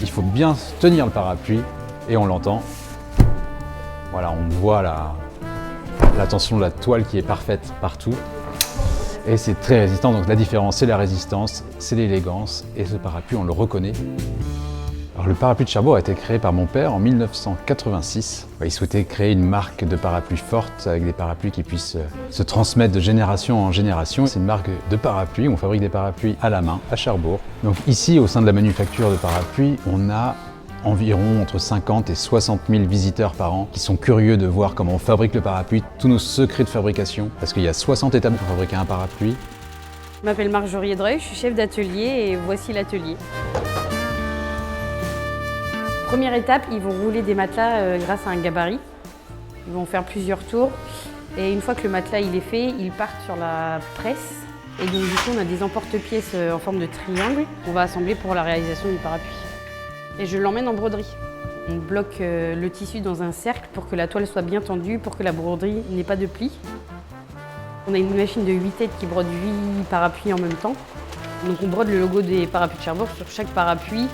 Il faut bien tenir le parapluie et on l'entend. Voilà, on voit la tension de la toile qui est parfaite partout. Et c'est très résistant, donc la différence c'est la résistance, c'est l'élégance, et ce parapluie on le reconnaît. Alors, le parapluie de Cherbourg a été créé par mon père en 1986. Il souhaitait créer une marque de parapluie forte avec des parapluies qui puissent se transmettre de génération en génération. C'est une marque de parapluies, on fabrique des parapluies à la main à Cherbourg. Donc ici, au sein de la manufacture de parapluies, on a environ entre 50 et 60 000 visiteurs par an qui sont curieux de voir comment on fabrique le parapluie, tous nos secrets de fabrication, parce qu'il y a 60 étapes pour fabriquer un parapluie. Je m'appelle Marjorie Dreuil, je suis chef d'atelier et voici l'atelier. Première étape, ils vont rouler des matelas grâce à un gabarit. Ils vont faire plusieurs tours et une fois que le matelas il est fait, ils partent sur la presse. Et donc du coup, on a des emporte-pièces en forme de triangle qu'on va assembler pour la réalisation du parapluie. Et je l'emmène en broderie. On bloque le tissu dans un cercle pour que la toile soit bien tendue, pour que la broderie n'ait pas de plis. On a une machine de 8 têtes qui brode 8 parapluies en même temps. Donc on brode le logo des parapluies de Cherbourg sur chaque parapluie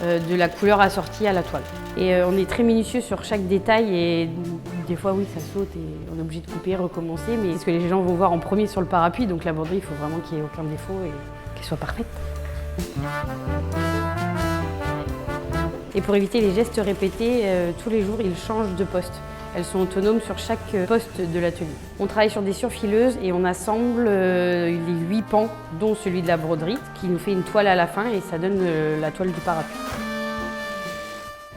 de la couleur assortie à la toile. Et on est très minutieux sur chaque détail et des fois oui ça saute et on est obligé de couper, recommencer, mais c'est ce que les gens vont voir en premier sur le parapluie, donc la broderie il faut vraiment qu'il n'y ait aucun défaut et qu'elle soit parfaite. Et pour éviter les gestes répétés, tous les jours ils changent de poste. Elles sont autonomes sur chaque poste de l'atelier. On travaille sur des surfileuses et on assemble les 8 pans, dont celui de la broderie, qui nous fait une toile à la fin et ça donne la toile du parapluie.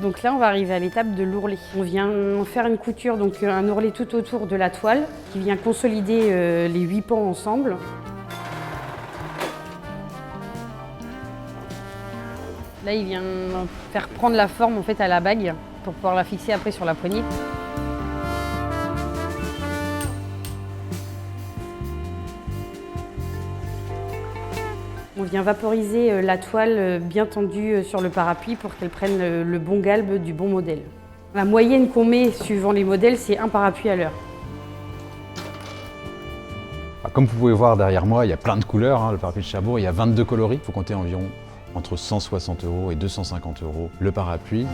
Donc là, on va arriver à l'étape de l'ourlet. On vient faire une couture, donc un ourlet tout autour de la toile, qui vient consolider les 8 pans ensemble. Là, il vient faire prendre la forme en fait, à la bague pour pouvoir la fixer après sur la poignée. On vient vaporiser la toile bien tendue sur le parapluie pour qu'elle prenne le bon galbe du bon modèle. La moyenne qu'on met suivant les modèles, c'est un parapluie à l'heure. Comme vous pouvez voir derrière moi, il y a plein de couleurs. Le parapluie de Cherbourg, il y a 22 coloris. Il faut compter environ entre 160 € et 250 € le parapluie.